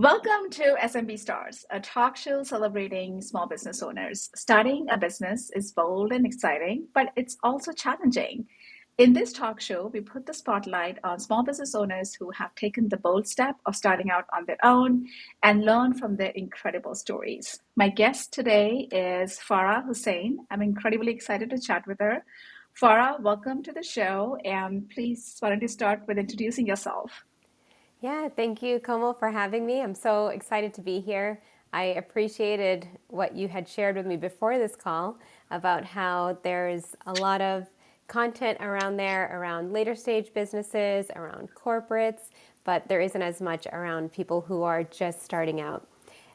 Welcome to SMB Stars, a talk show celebrating small business owners. Starting a business is bold and exciting, but it's also challenging. In this talk show, we put the spotlight on small business owners who have taken the bold step of starting out on their own and learn from their incredible stories. My guest today is Farah Hussain. I'm incredibly excited to chat with her. Farah, welcome to the show, and please, why don't you start with introducing yourself? Yeah, thank you, Komal, for having me. I'm so excited to be here. I appreciated what you had shared with me before this call about how there's a lot of content around there around later stage businesses, around corporates, but there isn't as much around people who are just starting out.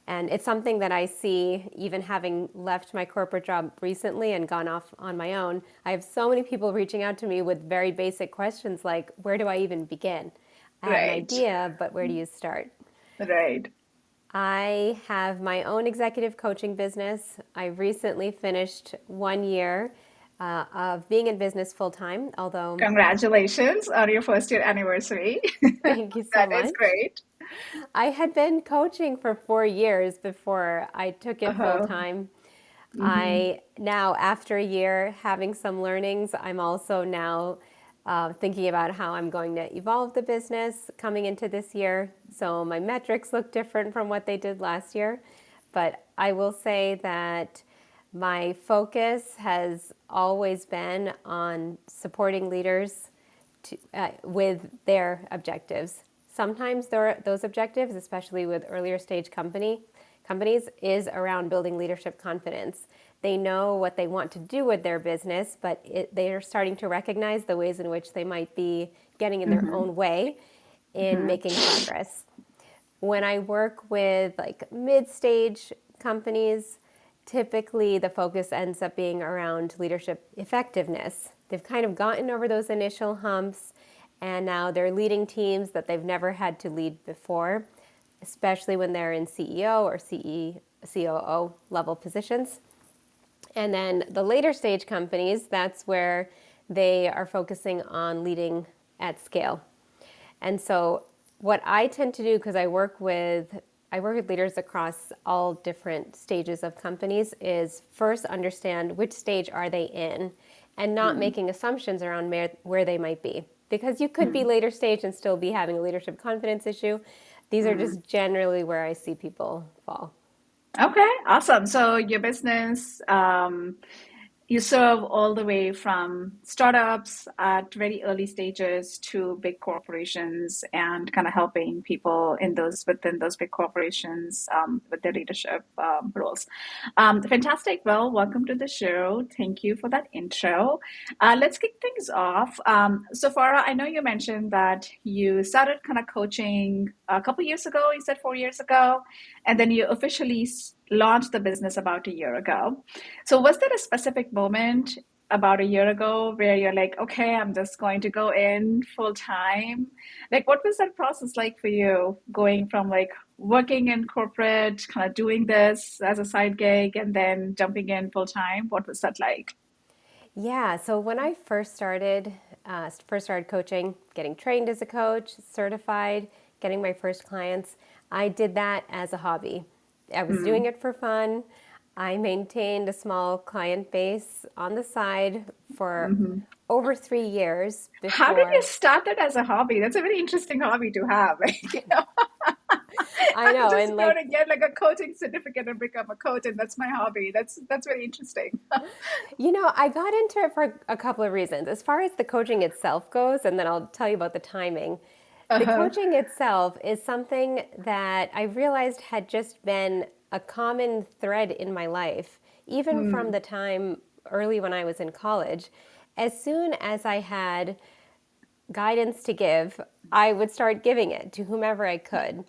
And it's something that I see, even having left my corporate job recently and gone off on my own. I have so many people reaching out to me with very basic questions like, where do I even begin? I have an Right, idea, but where do you start? right. I have my own executive coaching business. I recently finished 1 year of being in business full time, although Congratulations on your first year anniversary. thank you so That is much. great. I had been coaching for 4 years before I took it full Uh-huh. time. Hmm. I now, after a year, having some learnings, I'm also now thinking about how I'm going to evolve the business coming into this year. So my metrics look different from what they did last year. But I will say that my focus has always been on supporting leaders with their objectives. Sometimes those objectives, especially with earlier stage companies, is around building leadership confidence. They know what they want to do with their business, but they are starting to recognize the ways in which they might be getting in their Hmm. own way in Hmm. making progress. When I work with like mid-stage companies, typically the focus ends up being around leadership effectiveness. They've kind of gotten over those initial humps and now they're leading teams that they've never had to lead before, especially when they're in CEO or COO level positions. And then the later stage companies, that's where they are focusing on leading at scale. And so what I tend to do, because I work with leaders across all different stages of companies, is first understand which stage are they in and not Hmm. making assumptions around where they might be. Because you could be Hmm. later stage and still be having a leadership confidence issue. These are Hmm. just generally where I see people fall. Okay, awesome. So your business, you serve all the way from startups at very early stages to big corporations and kind of helping people in those within those big corporations with their leadership roles. Fantastic. Well, welcome to the show. Thank you for that intro. Let's kick things off. So, Farah, I know you mentioned that you started kind of coaching a couple years ago. You said 4 years ago, and then you officially launched the business about a year ago. So, was there a specific moment about a year ago where you're like, okay, I'm just going to go in full time? Like, what was that process like for you going from like working in corporate, kind of doing this as a side gig and then jumping in full time? What was that like? Yeah, so when I first started coaching, getting trained as a coach, certified, getting my first clients, I did that as a hobby. I was doing Mm. it for fun. I maintained a small client base on the side for Hmm. over 3 years How did you before start that as a hobby? That's a very interesting hobby to have. I I'm know, just and going like to get like a coaching certificate and become a coach, and that's my hobby. That's very interesting. I got into it for a couple of reasons. As far as the coaching itself goes, and then I'll tell you about the timing. The Uh-huh. coaching itself is something that I realized had just been a common thread in my life, even from Mm. the time early when I was in college. As soon as I had guidance to give, I would start giving it to whomever I could.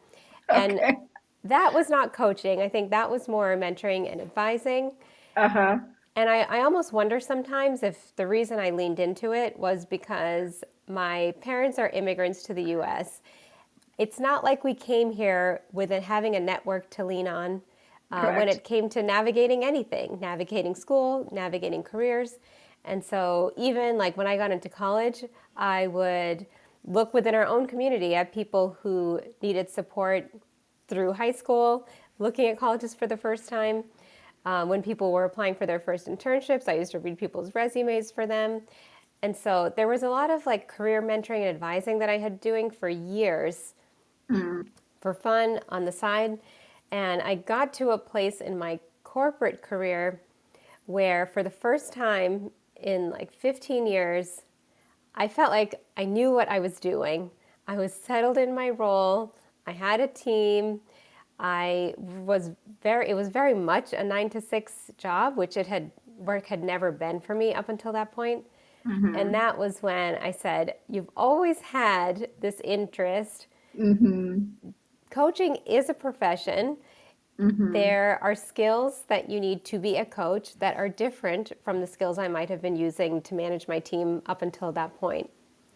And Okay. that was not coaching. I think that was more mentoring and advising. Uh-huh. And I almost wonder sometimes if the reason I leaned into it was because my parents are immigrants to the US. It's not like we came here with having a network to lean on when Correct. it came to navigating anything, navigating school, navigating careers. And so even like when I got into college, I would look within our own community at people who needed support through high school, looking at colleges for the first time. When people were applying for their first internships, I used to read people's resumes for them. And so there was a lot of like career mentoring and advising that I had doing for years Mm, for fun on the side. And I got to a place in my corporate career where for the first time in like 15 years, I felt like I knew what I was doing. I was settled in my role. I had a team. It was very much a 9 to 6 job, which work had never been for me up until that point. And mm-hmm, that was when I said, you've always had this interest. mm-hmm, Coaching is a profession. mm-hmm, There are skills that you need to be a coach that are different from the skills I might have been using to manage my team up until that point.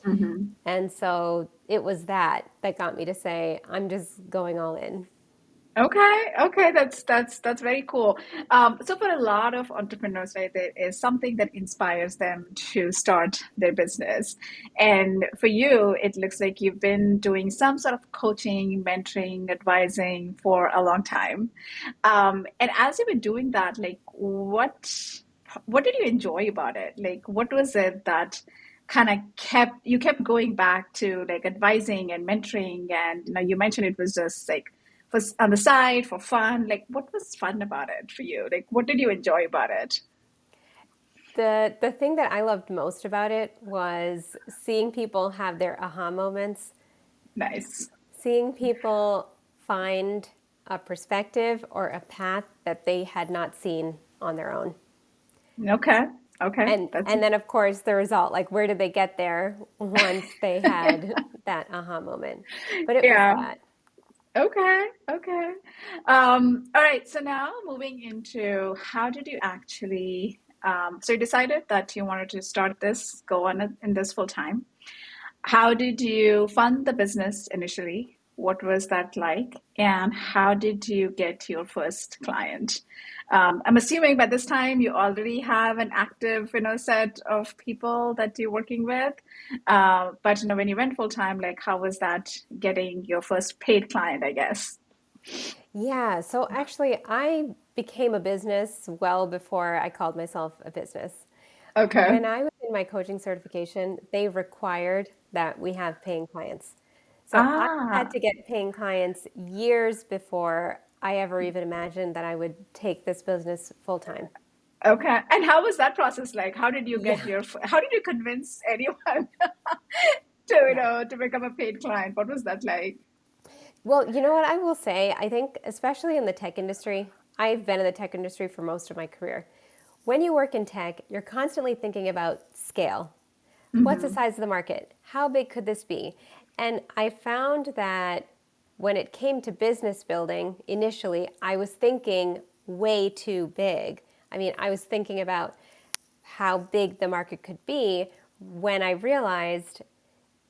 mm-hmm. And so it was that got me to say, I'm just going all in. Okay, okay, that's very cool. So for a lot of entrepreneurs, right, there is something that inspires them to start their business. And for you, it looks like you've been doing some sort of coaching, mentoring, advising for a long time. And as you've been doing that, like what did you enjoy about it? Like what was it that kind of kept going back to like advising and mentoring? And you mentioned it was just like for on the side for fun. Like what was fun about it for you? Like what did you enjoy about it? The thing that I loved most about it was seeing people have their aha moments, Nice. seeing people find a perspective or a path that they had not seen on their own. Okay. Okay. That's And then of course the result, like where did they get there once they had that aha moment. But it was yeah. that. Okay. Okay. All right. So now moving into how did you actually so you decided that you wanted to start this, go on in this full time. How did you fund the business initially? What was that like? And how did you get your first client? I'm assuming by this time you already have an active, set of people that you're working with. But when you went full time, like how was that getting your first paid client, I guess? Yeah, so actually I became a business well before I called myself a business. Okay. When I was in my coaching certification, they required that we have paying clients. So I had Ah, to get paying clients years before I ever even imagined that I would take this business full time. okay. And how was that process like? How did you Yeah, get how did you convince anyone to, yeah. to become a paid client? What was that like? Well, you know what I will say? I think, especially in the tech industry, I've been in the tech industry for most of my career. When you work in tech, you're constantly thinking about scale. What's the Hmm. size of the market? How big could this be? And I found that when it came to business building, initially, I was thinking way too big. I mean, I was thinking about how big the market could be when I realized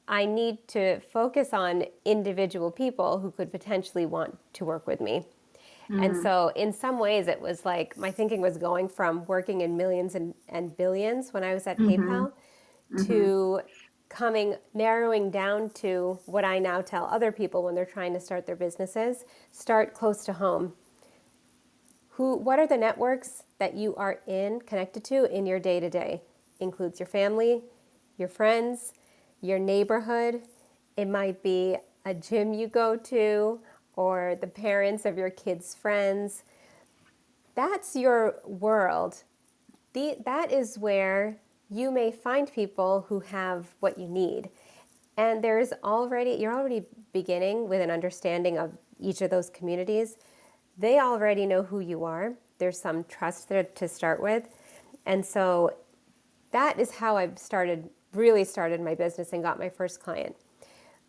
I need to focus on individual people who could potentially want to work with me. And Hmm. so, in some ways, it was like my thinking was going from working in millions and billions when I was at Hmm. PayPal Hmm. to narrowing down to what I now tell other people when they're trying to start their businesses: start close to home. What are the networks that you are connected to in your day to day? Includes your family, your friends, your neighborhood. It might be a gym you go to or the parents of your kids' friends. That's your world. That is where you may find people who have what you need. And you're already beginning with an understanding of each of those communities. They already know who you are. There's some trust there to start with. And so that is how really started my business and got my first client.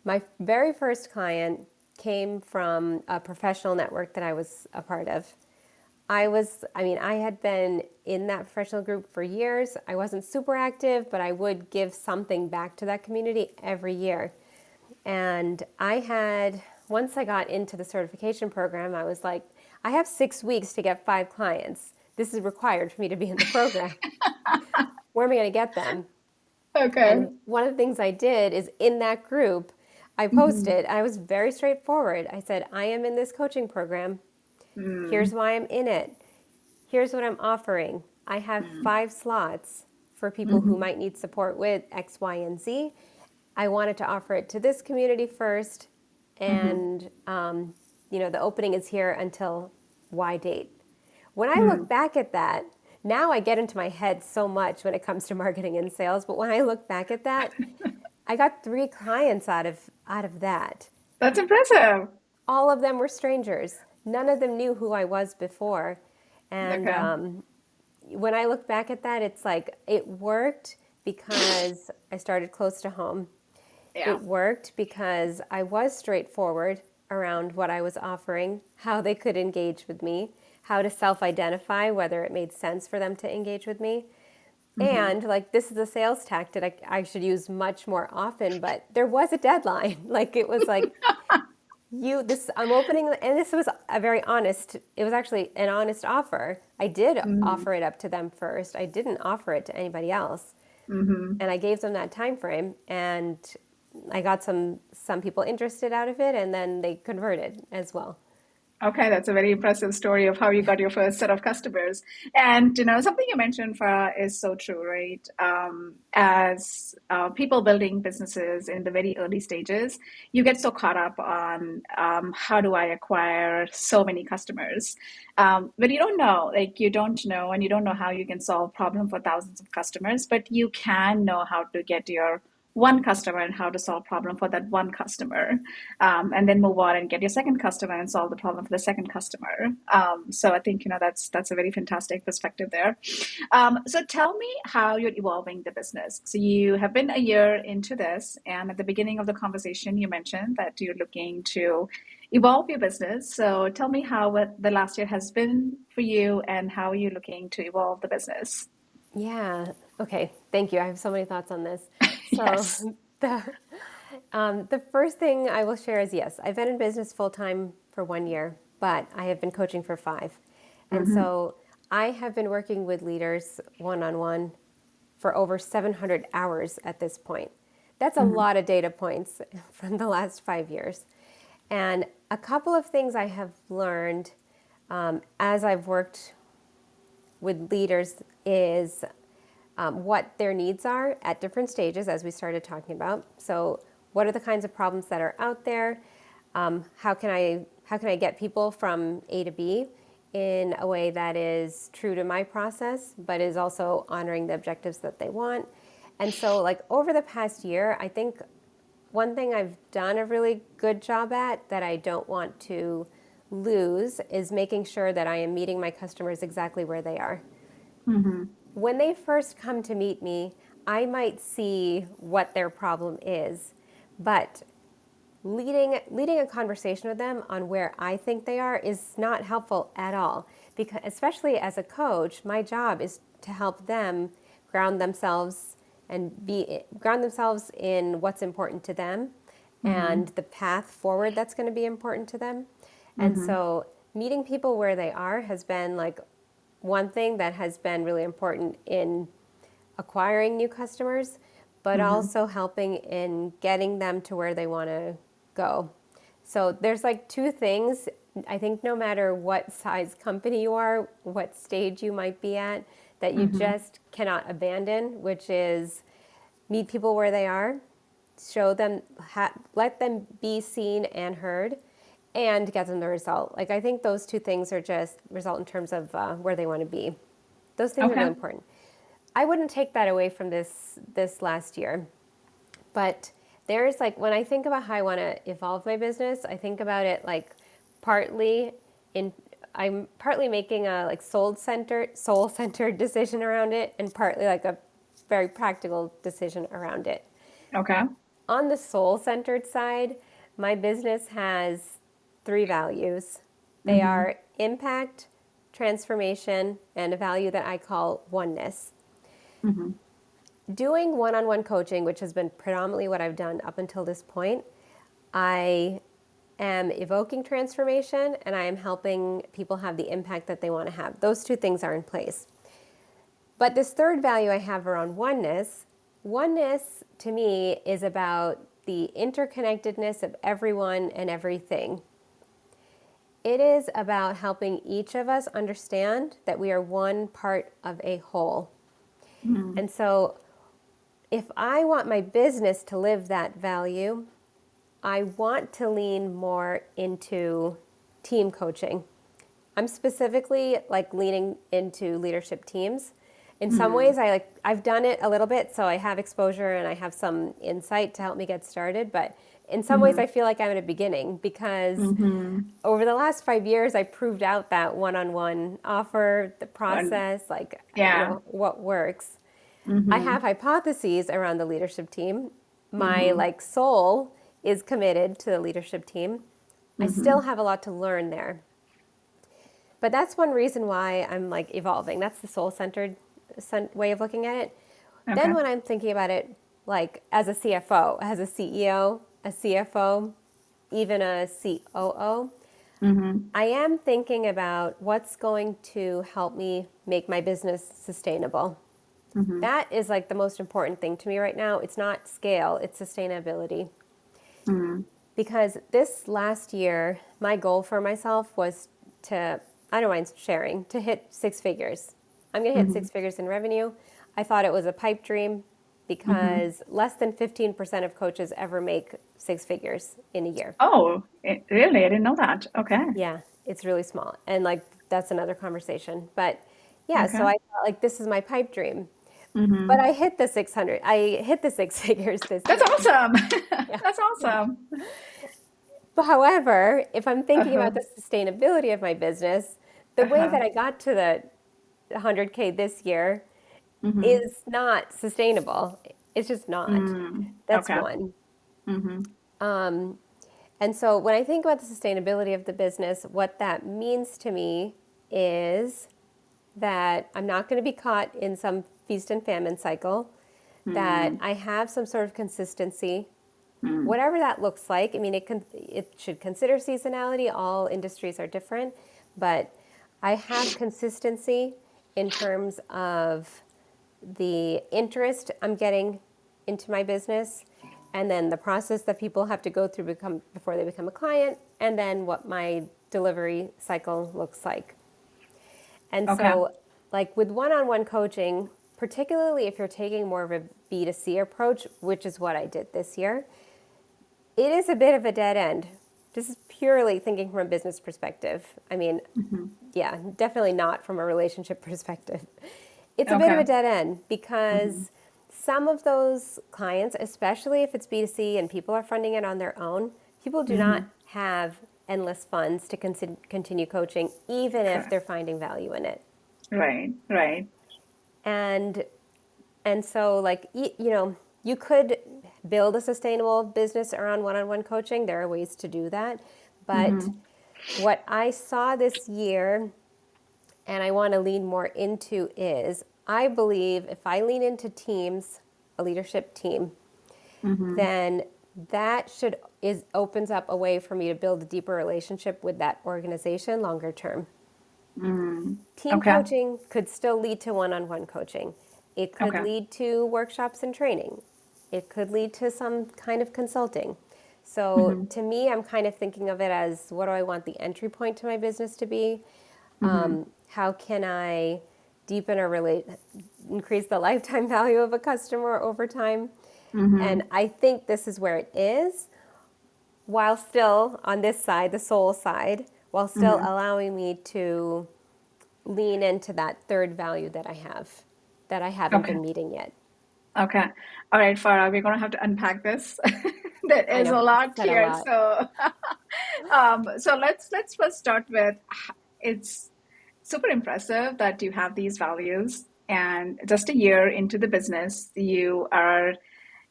My very first client came from a professional network that I was a part of. I had been in that professional group for years. I wasn't super active, but I would give something back to that community every year. And once I got into the certification program, I was like, I have 6 weeks to get 5 clients. This is required for me to be in the program. Where am I going to get them? Okay. And one of the things I did is in that group, I Mm-hmm. posted, I was very straightforward. I said, I am in this coaching program. Here's Mm-hmm. why I'm in it. Here's what I'm offering. I have 5 slots for people who Mm-hmm. might need support with X, Y, and Z. I wanted to offer it to this community first, Mm-hmm. and the opening is here until Y date. When I look back at that, now I get into my head so much when it comes to marketing and sales, but when I look back at that, I got 3 clients out of that. That's impressive. All of them were strangers. None of them knew who I was before. And Okay. when I look back at that, it's like it worked because I started close to home. Yeah. It worked because I was straightforward around what I was offering, how they could engage with me, how to self identify, whether it made sense for them to engage with me. Mm-hmm. And like this is a sales tactic I should use much more often, but there was a deadline. Like it was like I'm opening, and this was a very honest, it was actually an honest offer. I did Mm-hmm. offer it up to them first. I didn't offer it to anybody else. Mm-hmm. And I gave them that time frame, and I got some people interested out of it, and then they converted as well. Okay, that's a very impressive story of how you got your first set of customers. And something you mentioned, Farah, is so true, right? As people building businesses in the very early stages, you get so caught up on how do I acquire so many customers, but you don't know, like you don't know, and you don't know how you can solve problem for thousands of customers, but you can know how to get your one customer and how to solve problem for that one customer, and then move on and get your second customer and solve the problem for the second customer. So I think that's a very fantastic perspective there. So tell me how you're evolving the business. So you have been a year into this, and at the beginning of the conversation, you mentioned that you're looking to evolve your business. So tell me how what the last year has been for you, and how are you looking to evolve the business? Yeah. Okay. Thank you. I have so many thoughts on this. So Yes. the the first thing I will share is yes, I've been in business full time for 1 year, but I have been coaching for 5, and Mm-hmm. so I have been working with leaders one on one for over 700 hours at this point. That's a Mm-hmm. lot of data points from the last 5 years. And a couple of things I have learned as I've worked with leaders is what their needs are at different stages, as we started talking about. So, what are the kinds of problems that are out there? How can I get people from A to B in a way that is true to my process, but is also honoring the objectives that they want? And so, like over the past year, I think one thing I've done a really good job at that I don't want to lose is making sure that I am meeting my customers exactly where they are. Mm-hmm. When they first come to meet me, I might see what their problem is, but leading a conversation with them on where I think they are is not helpful at all. Because especially as a coach, my job is to help them ground themselves ground themselves in what's important to them and Mm-hmm. the path forward that's going to be important to them. And Mm-hmm. so meeting people where they are has been like one thing that has been really important in acquiring new customers, but Mm-hmm. also helping in getting them to where they want to go. So there's like 2 things. I think no matter what size company you are, what stage you might be at, that you Mm-hmm. just cannot abandon, which is meet people where they are, show them, let them be seen and heard, and get them the result. Like I think those 2 things are just result in terms of where they want to be. Those things are Okay. really important. I wouldn't take that away from this last year, but there's like when I think about how I want to evolve my business, I think about it like partly in I'm partly making a like soul centered decision around it, and partly like a very practical decision around it. Okay. On the soul centered side, my business has 3 values. They Mm-hmm. are impact, transformation, and a value that I call oneness. Mm-hmm. Doing one on one coaching, which has been predominantly what I've done up until this point, I am evoking transformation and I am helping people have the impact that they want to have. Those 2 things are in place. But this third value I have around oneness to me is about the interconnectedness of everyone and everything. It is about helping each of us understand that we are one part of a whole. Mm-hmm. And so if I want my business to live that value, I want to lean more into team coaching. I'm specifically like leaning into leadership teams. In some ways, I've done it a little bit, so I have exposure and I have some insight to help me get started. But in some ways, Mm-hmm. I feel like I'm at a beginning because Mm-hmm. over the last 5 years, I proved out that one-on-one offer, the process, like Yeah. what works. I Mm-hmm. have hypotheses around the leadership team. My Mm-hmm. like soul is committed to the leadership team. I Mm-hmm. still have a lot to learn there. But that's one reason why I'm like evolving. That's the soul-centered way of looking at it. Then Okay. when I'm thinking about it like as a CFO, as a CEO, a CFO, even a COO, Mm-hmm. I am thinking about what's going to help me make my business sustainable. Mm-hmm. That is like the most important thing to me right now. It's not scale, it's sustainability. Mm-hmm. Because this last year, my goal for myself was to, I don't mind sharing, to hit 6 figures. I'm going to hit Mm-hmm. 6 figures in revenue. I thought it was a pipe dream Mm-hmm. because less than 15% of coaches ever make 6 figures in a year. Oh, really? I didn't know that. Okay. Yeah, it's really small. And like that's another conversation. But yeah, Okay. so I thought like this is my pipe dream. But Mm-hmm. I hit the 600. I hit the 6 figures this That's year. awesome. Yeah. That's awesome. But however, if I'm thinking Uh-huh. about the sustainability of my business, the way Uh-huh. that I got to the 100K this year Mm-hmm. is not sustainable. It's just not. Mm. That's Okay. one. Mm-hmm. And so when I think about the sustainability of the business, what that means to me is that I'm not going to be caught in some feast and famine cycle, that Mm. I have some sort of consistency, Mm. whatever that looks like. I mean, it should consider seasonality. All industries are different, but I have consistency in terms of the interest I'm getting into my business, and then the process that people have to go through before they become a client, and then what my delivery cycle looks like. And Okay. so, like with one on one coaching, particularly if you're taking more of a B2C approach, which is what I did this year, it is a bit of a dead end. This is purely thinking from a business perspective. I mean, Mm-hmm. yeah, definitely not from a relationship perspective. It's a bit of Okay. a dead end Mm-hmm. because some of those clients, especially if it's B2C and people are funding it on their own, people do Mm-hmm. not have endless funds to continue coaching, even if Correct. they're finding value in it. Right. Right. And so like you could build a sustainable business around one-on-one coaching. There are ways to do that. But Mm-hmm. what I saw this year and I want to lean more into is I believe if I lean into teams, a leadership team, Mm-hmm. then that should is opens up a way for me to build a deeper relationship with that organization longer term. Mm. Team Okay. coaching could still lead to one-on-one coaching. It could Okay. lead to workshops and training. It could lead to some kind of consulting. So Mm-hmm. to me, I'm kind of thinking of it as what do I want the entry point to my business to be? Mm-hmm. How can I deepen or increase the lifetime value of a customer over time? Mm-hmm. And I think this is where it is, while still on this side, the soul side, while still Mm-hmm. allowing me to lean into that third value that I haven't Okay. been meeting yet. Okay. All right, Farah, we're gonna have to unpack this. There I is a know, lot said a here. lot. So so let's first start with it's super impressive that you have these values and just a year into the business, you are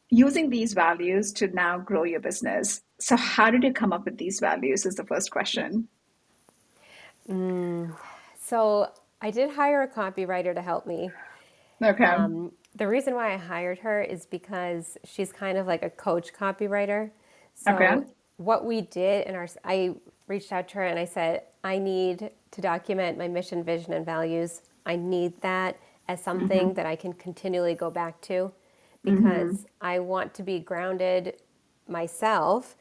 using these values to now grow your business. So how did you come up with these values is the first question. So I did hire a copywriter to help me. Okay. The reason why I hired her is because she's kind of like a coach copywriter. Okay. So what we did I reached out to her and I said, I need to document my mission, vision, and values. I need that as something Mm-hmm. that I can continually go back to Mm-hmm. because I want to be grounded myself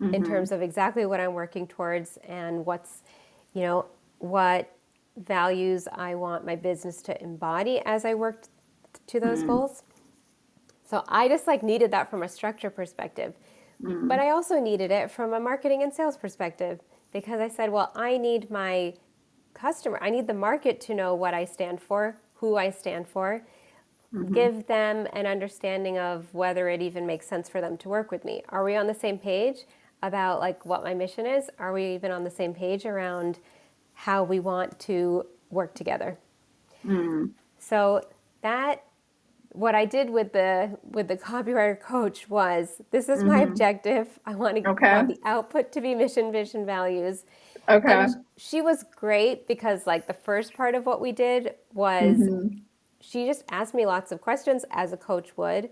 in Mm-hmm. terms of exactly what I'm working towards and you know, what values I want my business to embody as I work to those goals. So I just like needed that from a structure perspective. But Mm-hmm. I also needed it from a marketing and sales perspective because I said, well, I need my customer, I need the market to know what I stand for, who I stand for, Mm-hmm. give them an understanding of whether it even makes sense for them to work with me. Are we on the same page about like what my mission is? Are we even on the same page around how we want to work together? Mm-hmm. So that what I did with the copywriter coach was this is my Mm-hmm. objective. I Okay. want the output to be mission, vision, values. Okay. And she was great because like the first part of what we did was Mm-hmm. she just asked me lots of questions as a coach would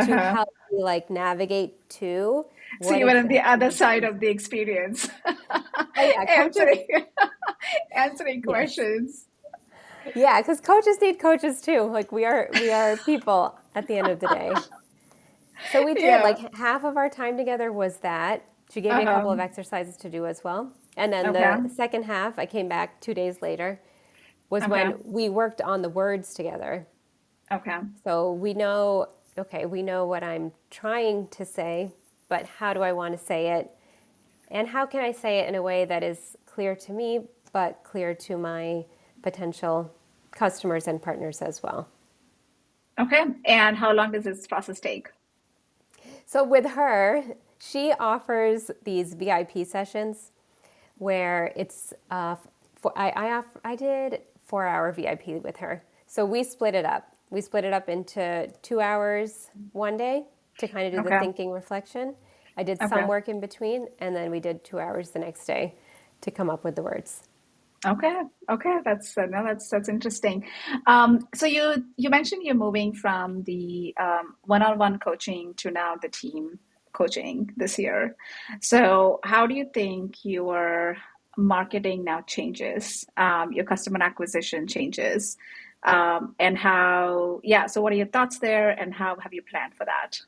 to Uh-huh. help me like navigate to So what you were on the exactly other this side is. of the experience, Oh yeah, coaches. answering answering Yes. questions. Yeah, because coaches need coaches too. Like we are people at the end of the day. So we did Yeah. like half of our time together was that. She gave me a couple of Uh-huh. exercises to do as well. And then Okay. the second half, I came back 2 days later, was Okay. when we worked on the words together. Okay. So we know, okay, we know what I'm trying to say, but how do I want to say it? And how can I say it in a way that is clear to me, but clear to my potential customers and partners as well? Okay. And how long does this process take? So with her, she offers these VIP sessions where it's I did 4 hour VIP with her. So we split it up. We split it up into 2 hours one day to kind of do the Okay. thinking reflection. I did some Okay. work in between, and then we did 2 hours the next day to come up with the words. Okay. Okay. That's no, that's interesting. So you mentioned you're moving from the one-on-one coaching to now the team coaching this year. So how do you think your marketing now changes, your customer acquisition changes, and how? Yeah. So what are your thoughts there, and how have you planned for that?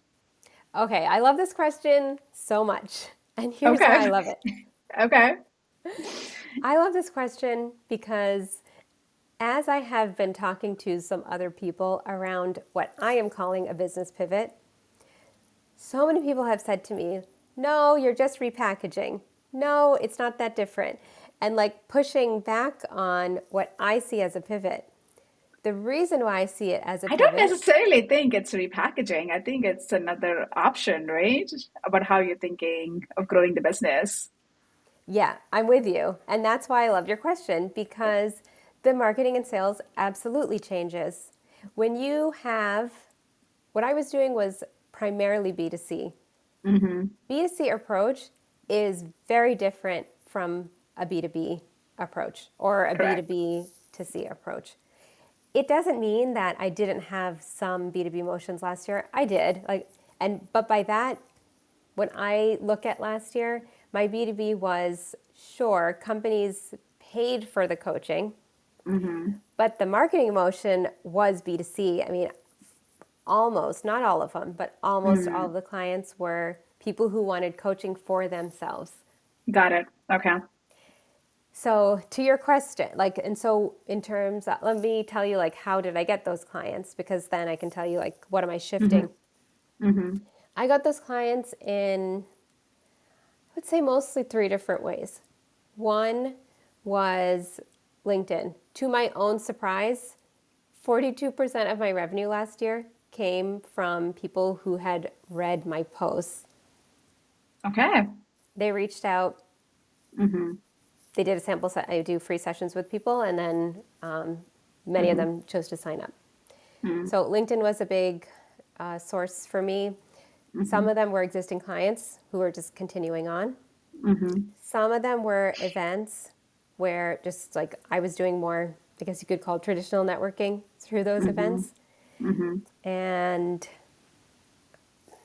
Okay, I love this question so much, and here's why I Okay. love it. Okay. I love this question because as I have been talking to some other people around what I am calling a business pivot, so many people have said to me, no, you're just repackaging. No, it's not that different. And like pushing back on what I see as a pivot. The reason why I see it as a I don't pivot, necessarily think it's repackaging. I think it's another option, right? About how you're thinking of growing the business. yeah, I'm with you. And that's why I loved your question because the marketing and sales absolutely changes. When you have, what I was doing was primarily B2C. Mm-hmm. B2C approach is very different from a B2B approach or a Correct. B2B to C approach. It doesn't mean that I didn't have some B2B motions last year. I did. But by that, when I look at last year, my B2B was sure companies paid for the coaching, Mm-hmm. but the marketing motion was B2C. I mean, almost, not all of them, but almost all of Mm. the clients were people who wanted coaching for themselves. Got it. Okay. So to your question, like, and so in terms of, let me tell you, like, how did I get those clients? Because then I can tell you, like, what am I Mm-hmm. shifting? Mm-hmm. I got those clients in, I would say, mostly three different ways. One was LinkedIn. To my own surprise, 42% of my revenue last year came from people who had read my posts. Okay. They reached out, Mm-hmm. they did a sample set. I do free sessions with people, and then many of Mm-hmm. them chose to sign up. Mm-hmm. So LinkedIn was a big source for me. Mm-hmm. Some of them were existing clients who were just continuing on. Mm-hmm. Some of them were events where just like I was doing more, I guess you could call traditional networking through those Mm-hmm. events. Mm-hmm. And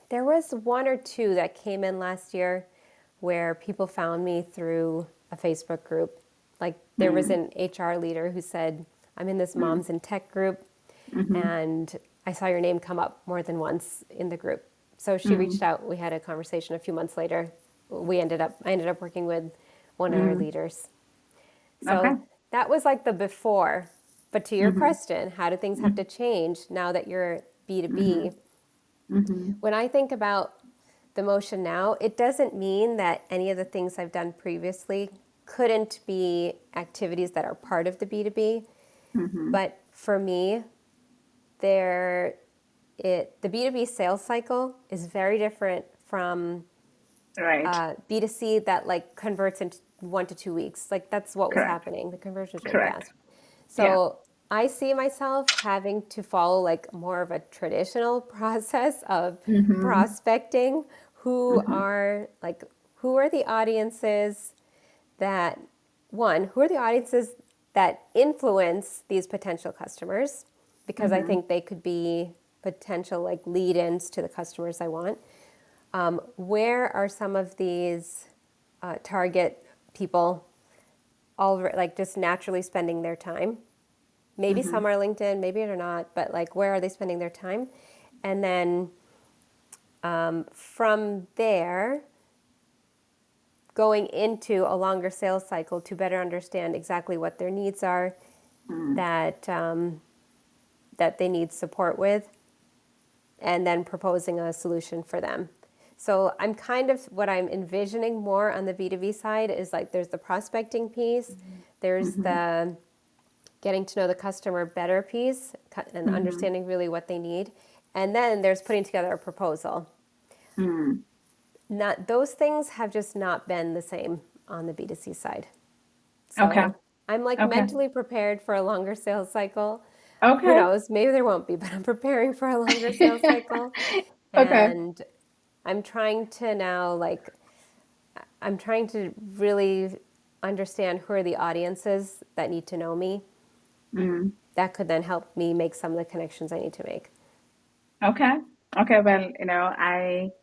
there was one or two that came in last year where people found me through a Facebook group. Like there was an HR leader who said, I'm in this moms in tech group Mm-hmm. and I saw your name come up more than once in the group. So she reached out. We had a conversation a few months later. I ended up working with one of their leaders. Okay. So that was like the before. But to your Mm-hmm. question, how do things have to change now that you're Mm-hmm. B2B? Mm-hmm. When I think about the motion now, it doesn't mean that any of the things I've done previously couldn't be activities that are part of the B2B. Mm-hmm. But for me, there the B2B sales cycle is very different from Right. B2C that like converts in 1 to 2 weeks. Like that's what was Correct. happening. The conversion is really Correct. fast. Yeah. So I see myself having to follow like more of a traditional process of Mm-hmm. prospecting. Mm-hmm. Who are the audiences that who are the audiences that influence these potential customers? Because I Mm-hmm. think they could be potential like lead-ins to the customers I want. Where are some of these target people all like just naturally spending their time? Maybe Mm-hmm. some are LinkedIn, maybe they're not, but like where are they spending their time? And then from there, going into a longer sales cycle to better understand exactly what their needs are that that they need support with, and then proposing a solution for them. So I'm kind of what I'm envisioning more on the B2B side is like there's the prospecting piece, there's Mm-hmm. the getting to know the customer better piece and Mm-hmm. understanding really what they need, and then there's putting together a proposal. Mm-hmm. Not those things have just not been the same on the B2C side. Okay. So I'm like Okay. mentally prepared for a longer sales cycle. Who Okay. knows? Maybe there won't be, but I'm preparing for a longer sales cycle. Okay. And I'm trying to now, like, I'm trying to really understand who are the audiences that need to know me. Mm. That could then help me make some of the connections I need to make. Okay. Okay. Well,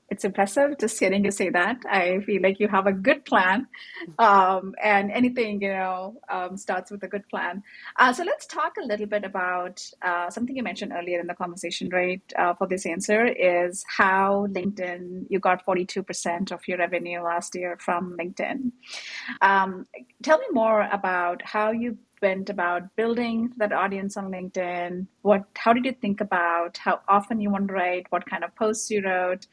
it's impressive just hearing you say that. I feel like you have a good plan. And anything, starts with a good plan. So let's talk a little bit about something you mentioned earlier in the conversation, right? For this answer is how LinkedIn, you got 42% of your revenue last year from LinkedIn. Um, Tell me more about how you went about building that audience on LinkedIn. How did you think about how often you want to write, what kind of posts you wrote?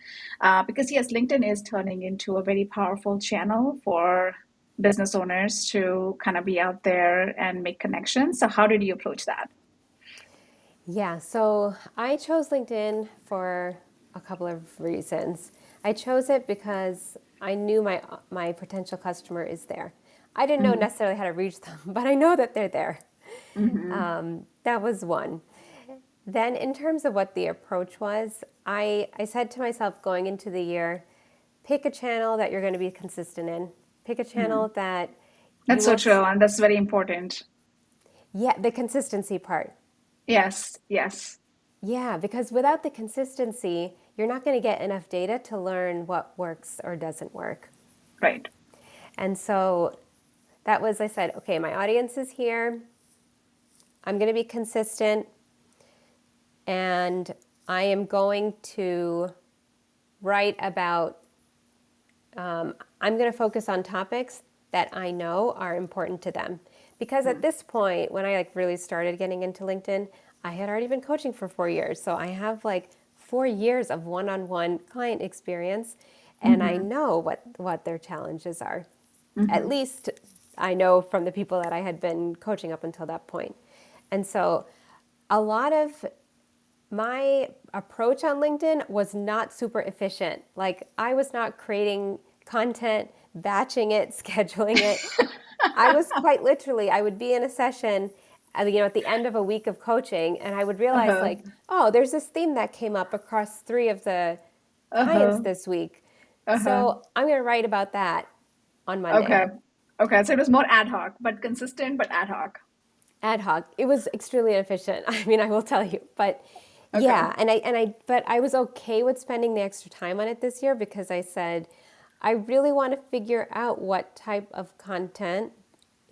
Because yes, LinkedIn is turning into a very powerful channel for business owners to kind of be out there and make connections. So how did you approach that? Yeah, so I chose LinkedIn for a couple of reasons. I chose it because I knew my potential customer is there. I didn't know Mm-hmm. necessarily how to reach them, but I know that they're there. Mm-hmm. That was one. Then, in terms of what the approach was, I said to myself going into the year, pick a channel that you're going to be consistent in. Pick a Mm-hmm. channel that you That's so will, true, and that's very important. yeah, the consistency part. Yes, yes, Yeah, because without the consistency, you're not going to get enough data to learn what works or doesn't work. right. And so that was, I said, okay, my audience is here. I'm going to be consistent and I am going to write about, I'm going to focus on topics that I know are important to them. Because at this point, when I like really started getting into LinkedIn, I had already been coaching for 4 years. So I have like 4 years of one-on-one client experience and I Mm-hmm. know what their challenges are. At Mm-hmm. least I know from the people that I had been coaching up until that point. And so a lot of my approach on LinkedIn was not super efficient. Like I was not creating content, batching it, scheduling it. I was quite literally, I would be in a session, at the end of a week of coaching, and I would realize Uh-huh. like, oh, there's this theme that came up across 3 of the clients Uh-huh. this week. Uh-huh. So I'm going to write about that on Monday. Okay. Okay. So it was more ad hoc, but consistent, but ad hoc. Ad hoc. It was extremely inefficient. I mean, I will tell you, but Okay. yeah, but I was okay with spending the extra time on it this year because I said, I really want to figure out what type of content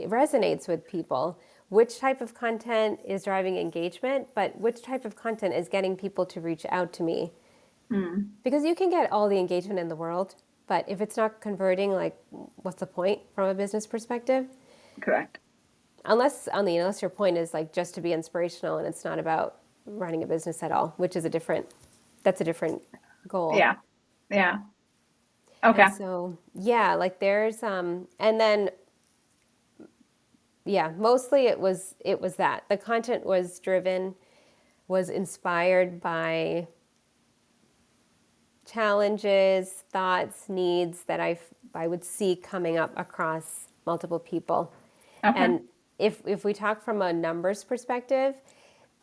resonates with people, which type of content is driving engagement, but which type of content is getting people to reach out to me Mm, Because you can get all the engagement in the world, but if it's not converting, like, what's the point from a business perspective? correct. Unless your point is like just to be inspirational and it's not about running a business at all, which is that's a different goal. Yeah. Yeah. Okay. And so, yeah, like and then, yeah, mostly it was that the content was inspired by challenges, thoughts, needs that I would see coming up across multiple people. Okay. And if we talk from a numbers perspective,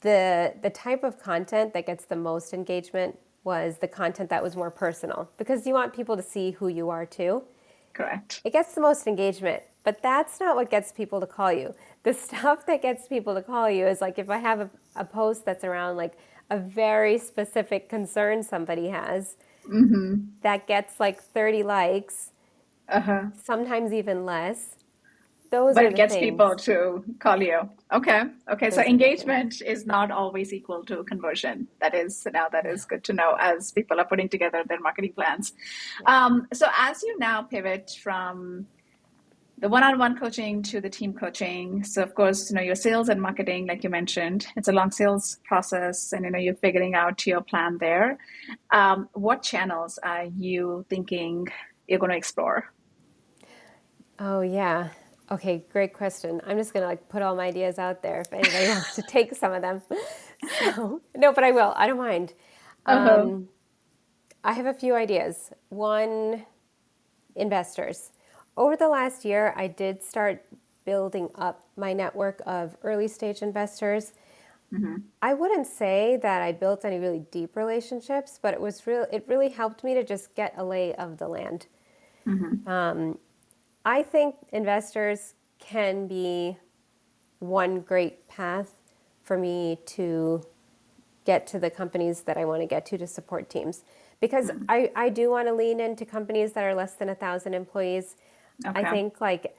the type of content that gets the most engagement was the content that was more personal because you want people to see who you are too. Correct. It gets the most engagement, but that's not what gets people to call you. The stuff that gets people to call you is like if I have a post that's around like a very specific concern somebody has Mm-hmm. that gets like 30 likes, Uh-huh. sometimes even less. Those But are it the gets people things. to call you. Okay. Okay. So Those are the things. engagement is not always equal to conversion. That is good to know as people are putting together their marketing plans. Yeah. So as you now pivot from the one-on-one coaching to the team coaching, so of course, your sales and marketing, like you mentioned, it's a long sales process, and you're figuring out your plan there. What channels are you thinking you're going to explore? Oh yeah. Okay, great question. I'm just gonna like put all my ideas out there if anybody wants to take some of them. So no, but I will. I don't mind. Uh-huh. I have a few ideas. One, investors. Over the last year, I did start building up my network of early stage investors. Mm-hmm. I wouldn't say that I built any really deep relationships, but it really helped me to just get a lay of the land. Mm-hmm. I think investors can be one great path for me to get to the companies that I want to get to support teams. Because Mm-hmm. I do want to lean into companies that are less than 1,000 employees. I Okay. think like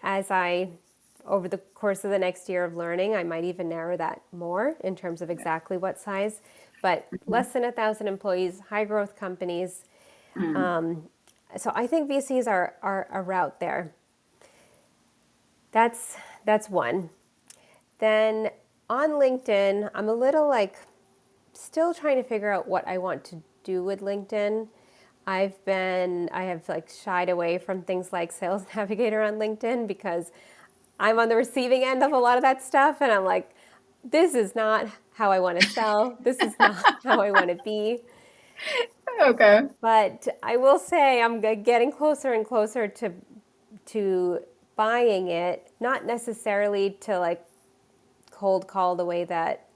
over the course of the next year of learning, I might even narrow that more in terms of exactly what size. But less than 1,000 employees, high growth companies. Mm-hmm. So I think VCs are a route there. That's one. Then on LinkedIn, I'm a little like still trying to figure out what I want to do with LinkedIn. I have like shied away from things like Sales Navigator on LinkedIn because I'm on the receiving end of a lot of that stuff and I'm like, this is not how I want to sell. This is not how I want to be. Okay. But I will say I'm getting closer and closer to buying it, not necessarily to like cold call the way that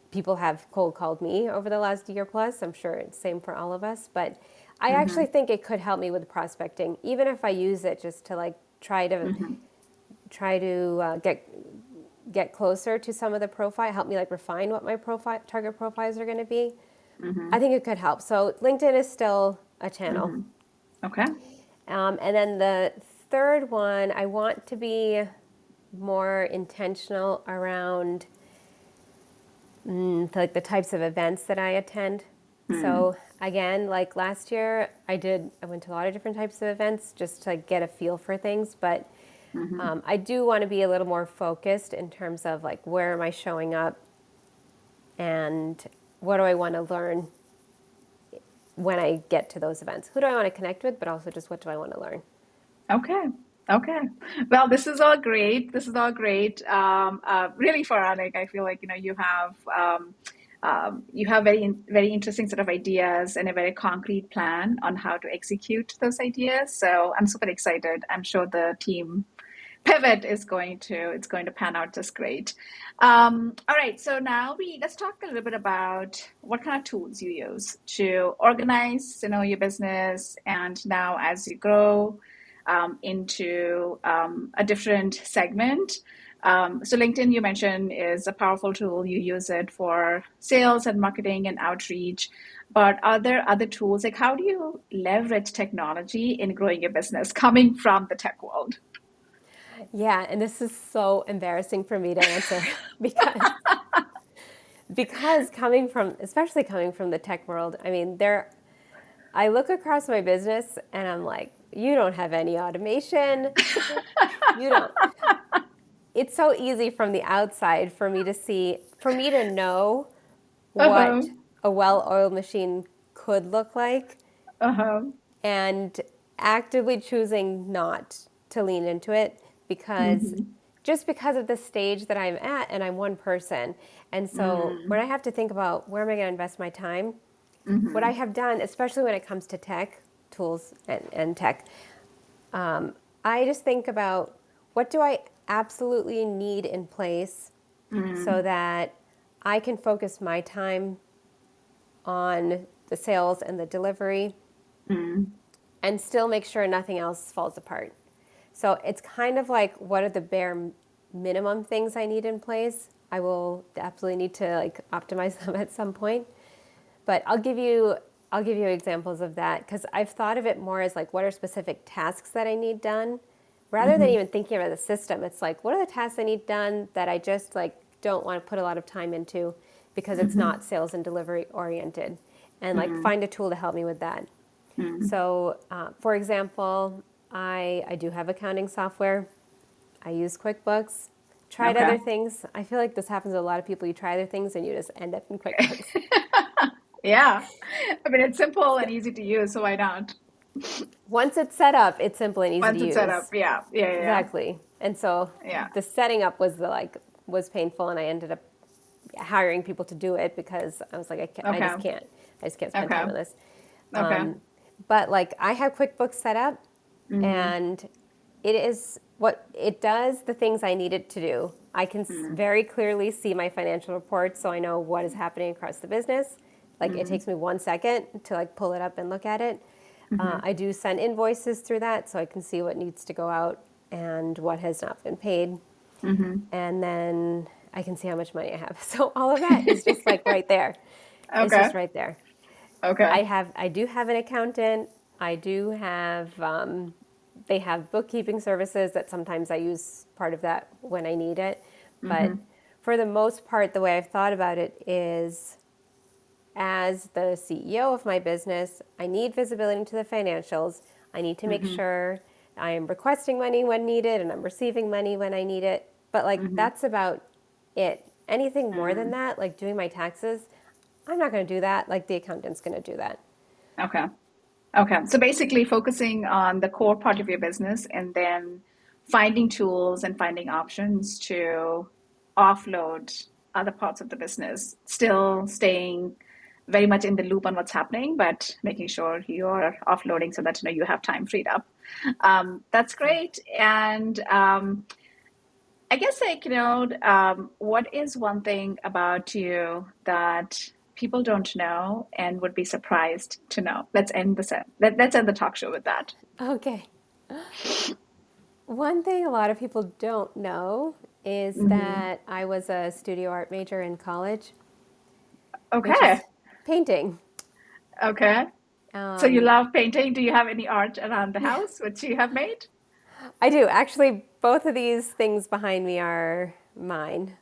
people have cold called me over the last year plus. I'm sure it's the same for all of us, but I Mm-hmm. actually think it could help me with prospecting, even if I use it just to like Mm-hmm. try to get closer to some of the profile, help me like refine what my target profiles are going to be. I Mm-hmm. think it could help. So LinkedIn is still a channel. Mm-hmm. Okay. And then the third one, I want to be more intentional around like the types of events that I attend. Mm. So again, like last year, I went to a lot of different types of events just to like, get a feel for things. But Mm-hmm. I do want to be a little more focused in terms of like where am I showing up and what do I want to learn when I get to those events. Who do I want to connect with, but also just what do I want to learn. Okay. Okay. Well, this is all great. This is all great. Really, Farah, like I feel like you have very interesting sort of ideas and a very concrete plan on how to execute those ideas. So I'm super excited. I'm sure the team pivot is going to pan out just great. All right, so now we let's talk a little bit about what kind of tools you use to organize, your business, and now as you grow into a different segment. So LinkedIn, you mentioned, is a powerful tool. You use it for sales and marketing and outreach. But are there other tools? Like, how do you leverage technology in growing your business coming from the tech world? Yeah, and this is so embarrassing for me to answer because because especially coming from the tech world, I mean, I look across my business and I'm like, you don't have any automation. You don't. It's so easy from the outside for me to know Uh-huh. what a well-oiled machine could look like Uh-huh. and actively choosing not to lean into it because Mm-hmm. just because of the stage that I'm at and I'm one person. And so when I have to think about where am I going to invest my time, what I Mm-hmm. have done, especially when it comes to tech, tools and tech, I just think about what do I absolutely need in place so Mm-hmm. that I can focus my time on the sales and the delivery and still make sure nothing else falls apart. So it's kind of like what are the bare minimum things I need in place? I will absolutely need to like optimize them at some point. But I'll give you examples of that because I've thought of it more as like what are specific tasks that I need done rather than Mm-hmm. even thinking about the system. It's like what are the tasks I need done that I just like don't want to put a lot of time into because it's Mm-hmm. not sales and delivery oriented and like Mm-hmm. find a tool to help me with that. Mm-hmm. So, for example, I do have accounting software. I use QuickBooks. Tried Okay. other things. I feel like this happens to a lot of people. You try other things and you just end up in QuickBooks. Yeah. I mean, it's simple and easy to use, so why not? Once it's set up, it's simple and easy to Once it's set up, use. yeah. Yeah, yeah, Exactly. And so yeah. the setting up was painful, and I ended up hiring people to do it because I was like, I Okay. just can't. I just can't spend Okay. time on this. Okay. But like I have QuickBooks set up, Mm-hmm. and it is what it does the things I need it to do. I can very clearly see my financial reports, so I know what is happening across the business. Like it Mm-hmm. takes me 1 second to like pull it up and look at it. Mm-hmm. I do send invoices through that, so I can see what needs to go out and what has not been paid, Mm-hmm. and then I can see how much money I have. So all of that is just like right there. It's Okay. just right there. Okay. I do have an accountant. I do have they have bookkeeping services that sometimes I use part of that when I need it. But Mm-hmm. for the most part, the way I've thought about it is as the CEO of my business, I need visibility into the financials. I need to make Mm-hmm. sure I am requesting money when needed and I'm receiving money when I need it. But like Mm-hmm. that's about it. Anything more than Mm. that, like doing my taxes, I'm not going to do that. Like the accountant's going to do that. Okay. Okay. So basically focusing on the core part of your business and then finding tools and finding options to offload other parts of the business, still staying very much in the loop on what's happening, but making sure you're offloading so that you have time freed up. That's great. And I guess what is one thing about you that people don't know and would be surprised to know? Let's end the talk show with that. Okay. One thing a lot of people don't know is Hmm. that I was a studio art major in college, which Okay. is painting. Okay. So you Um, love painting. Do you have any art around the house which you have made? I do. Actually, both of these things behind me are mine.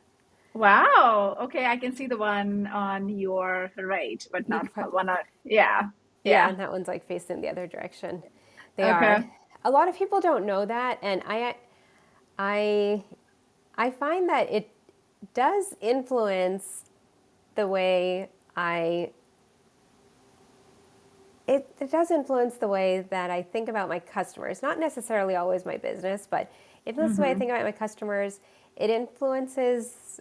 Wow. Okay, I can see the one on your right, but You not could probably, one on, yeah. yeah, Yeah. and that one's like facing the other direction. They Okay. are. A lot of people don't know that, and I, I find that it does influence the way I it does influence the way that I think about my customers. Not necessarily always my business, but it influences the way I Mm-hmm. think about my customers. It influences,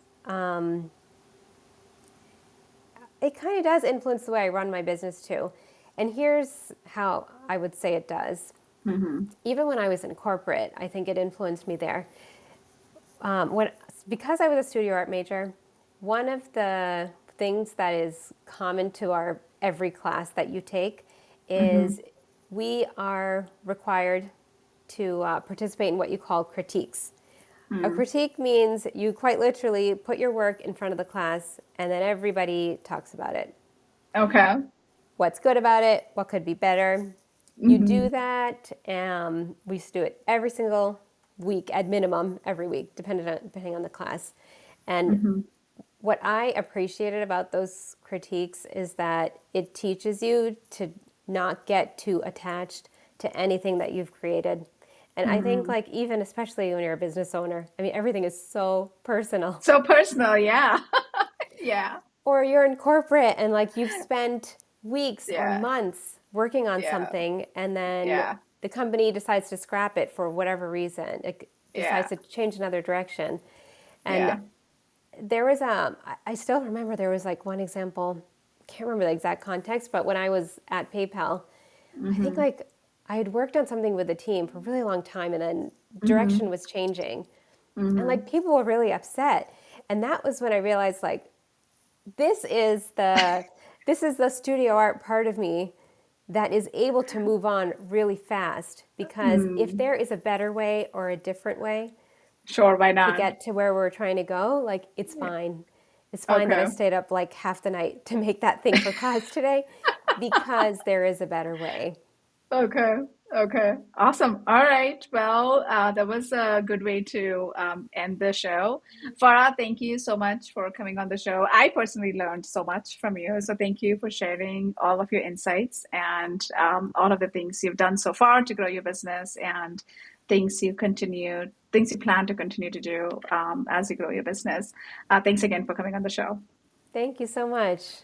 it kind of does influence the way I run my business too. And here's how I would say it does. Mm-hmm. Even when I was in corporate, I think it influenced me there. When because I was a studio art major, one of the things that is common to our every class that you take Mm-hmm. is we are required to participate in what you call critiques. A Mm. critique means you quite literally put your work in front of the class and then everybody talks about it. Okay. What's good about it? What could be better? You Mm-hmm. do that. We used to do it every single week, at minimum every week, depending on the class. And Mm-hmm. what I appreciated about those critiques is that it teaches you to not get too attached to anything that you've created. And I think, Hmm. like, even especially when you're a business owner, I mean, everything is so personal. So personal, yeah. Yeah. Or you're in corporate and, like, you've spent weeks or Yeah. months working on Yeah. something, and then Yeah. the company decides to scrap it for whatever reason. It decides Yeah. to change another direction. And Yeah. there was I still remember there was like one example. I can't remember the exact context, but when I was at PayPal, I think Hmm. like I had worked on something with the team for a really long time, and then direction Hmm. was changing, and like Hmm. people were really upset. And that was when I realized like this is the this is the studio art part of me that is able to move on really fast, because if Mm. there is a better way or a different way Sure, why to not? get to where we're trying to go, like it's Yeah. fine. It's fine that I Okay. stayed up like half the night to make that thing for cause today, because there is a better way. Okay. Okay. Awesome. All right. Well, that was a good way to end the show. Farah, thank you so much for coming on the show. I personally learned so much from you. So thank you for sharing all of your insights and all of the things you've done so far to grow your business and things you plan to continue to do as you grow your business. Thanks again for coming on the show. Thank you so much.